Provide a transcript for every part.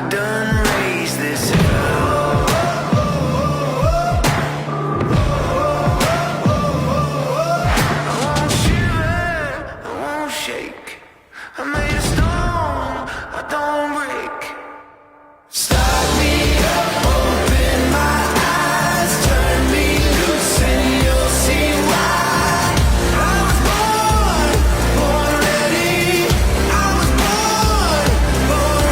done raised this hell. I won't shiver, I won't shake. I'm made of stone, I don't break. Start me up, open my eyes, turn me loose and you'll see why. I was born ready. I was born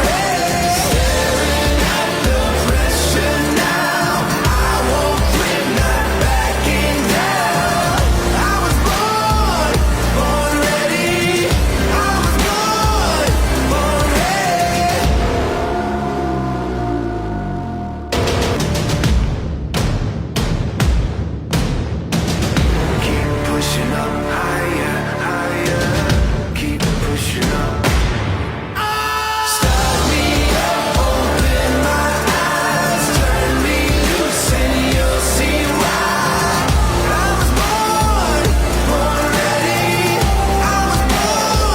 ready. Staring at the pressure now. I won't quit, not backing down. I was born ready. I was born ready. Keep pushing up higher, higher. Keep pushing up. Start me up, open my eyes, turn me loose and you'll see why. I was born ready. I was born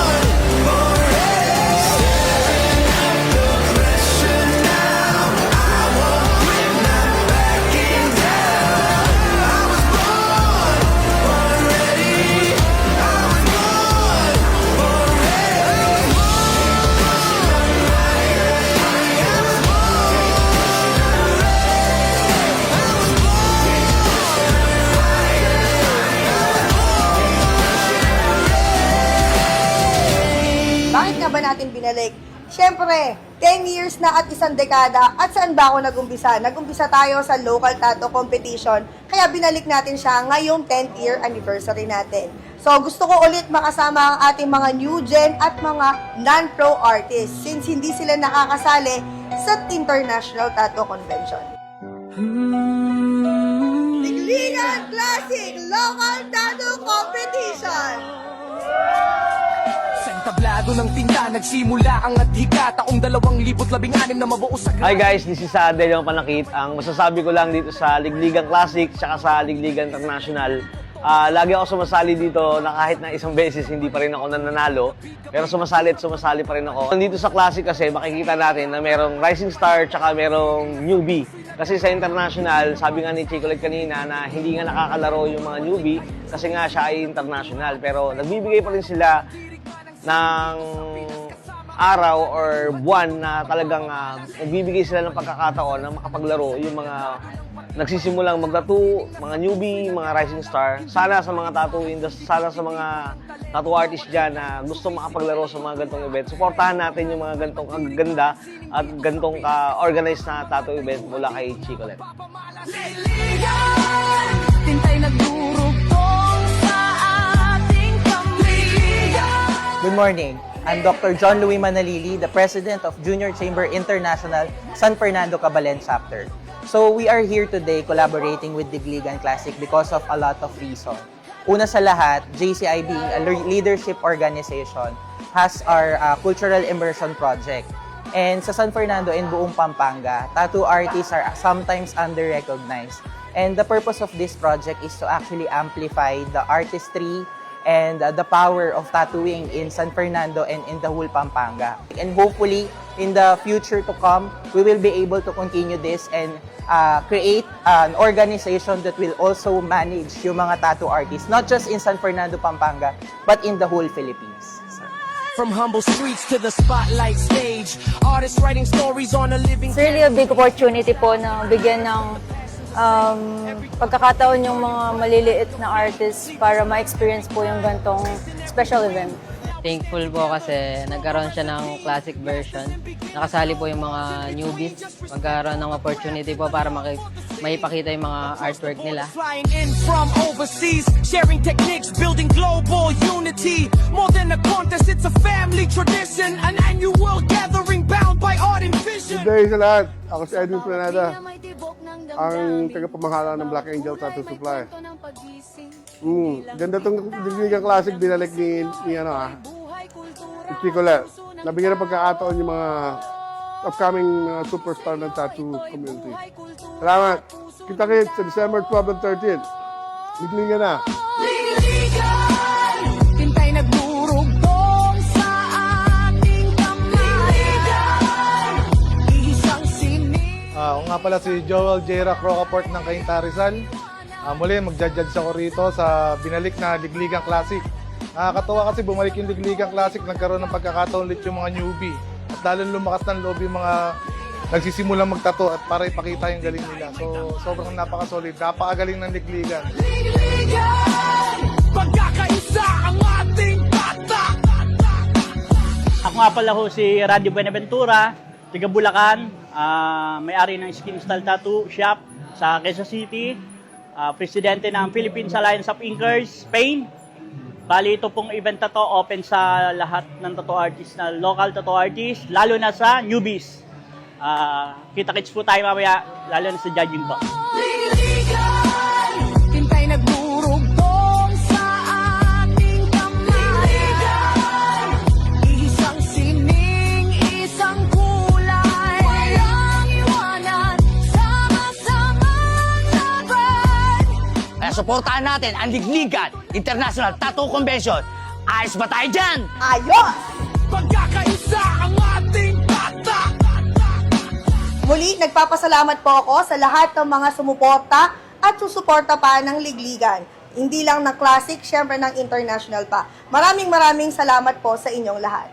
ready. Staring at the pressure now. I won't quit, not backing down. I was born ready. I was born Bakit nga ba natin binalik? Siyempre, 10 years na at isang dekada at saan ba ako nag-umpisa? Nag-umpisa tayo sa local tattoo competition, kaya binalik natin siya ngayong 10th year anniversary natin. So gusto ko ulit makasama ang ating mga new gen at mga non-pro artists since hindi sila nakakasali sa International Tattoo Convention. Ligligan Classic Local Tattoo Competition! Sa entablado ng tinda, nagsimula ang adhika. Taong 2016 na mabuo sa... Hi guys, this is Adel yung Panakit. Ang masasabi ko lang dito sa Ligligan Classic tsaka sa Ligligan International, lagi ako sumasali dito na kahit na isang beses hindi pa rin ako nananalo, pero sumasali pa rin ako. Dito sa Classic kasi makikita natin na merong rising star tsaka merong newbie. Kasi sa international, sabi nga ni Chicolet kanina na hindi nga nakakalaro yung mga newbie kasi nga siya ay international. Pero nagbibigay pa rin sila ng araw or buwan na talagang nagbibigay sila ng pagkakataon na makapaglaro yung mga nagsisimulang mag-tattoo, mga newbie, mga rising star. Sana sa mga tattoo industry, sana sa mga tattoo artist dyan na gusto makapaglaro sa mga gantong event. Suportahan natin yung mga gantong ganda at gantong organized na tattoo event mula kay Chicolet. Tintay nagdurugtong sa ating kamiligan. Good morning. I'm Dr. John Louis Manalili, the President of Junior Chamber International San Fernando Cabalen Chapter. So we are here today collaborating with Ligligan Classic because of a lot of reasons. Una sa lahat, JCI being a leadership organization has our cultural immersion project. And sa San Fernando and buong Pampanga, tattoo artists are sometimes under-recognized. And the purpose of this project is to actually amplify the artistry and the power of tattooing in San Fernando and in the whole Pampanga. And hopefully, in the future to come, we will be able to continue this and create an organization that will also manage yung mga tattoo artists, not just in San Fernando, Pampanga, but in the whole Philippines. From humble streets to the spotlight stage, artists writing stories on a living... It's really a big opportunity po na bigyan ng pagkakataon yung mga maliliit na artists para ma-experience po yung gantong special event. Thankful po kasi nagkaroon siya ng classic version. Nakasali po yung mga newbies. Magkaroon ng opportunity po para maipakita yung mga artwork nila. Flying in from overseas, sharing techniques, building global unity. More than a contest, it's a family tradition. An annual gathering bound by art and vision. Good day sa lahat. Ako si Edwin Planada, ang tagapamahala ng Black Angel Tattoo Supply. Ganda itong Ligligan Classic binalik ni Chicolet. Nabigyan ng pagkakataon yung mga upcoming superstar ng tattoo community. Salamat. Kita-kits sa December 12 and 13. Ligligan na. Tintay nagdurugtong sa ating kamay. Ako nga pala si Joel J. Rocaport ng Cainta Rizal. Muli, magja-judge ako rito sa binalik na Ligligang Classic. Nakakatuwa kasi bumalik yung Ligligang Classic, nagkaroon ng pagkakataon ulit yung mga newbie. At lalong lumakas ng loob yung mga nagsisimulang magtato at para ipakita yung galing nila. So, sobrang napaka-solid, napakagaling ng Ligligan. Pagkakaisa ang ating tatak. Ako nga pala ho si Radio Buenaventura, taga Bulacan, may-ari ng Skin Style Tattoo Shop sa Quezon City, presidente ng Philippines Alliance of Inkers, Spain. Bali ito pong event na to, open sa lahat ng tattoo artists, na local tattoo artists, lalo na sa newbies. Kita-kits po tayo mamaya, lalo na sa judging po. Tintay nagdurugtong sa ating kamay. Isang sining, isang kulay. Walang iwanan, sama-samang laban. Kaya suportahan natin ang Ligligan International Tattoo Convention. Ayos ba tayo dyan? Ayos! Pagkakaisa ang ating tatak. Muli, nagpapasalamat po ako sa lahat ng mga sumuporta at susuporta pa ng Ligligan. Hindi lang ng classic, syempre ng international pa. Maraming salamat po sa inyong lahat.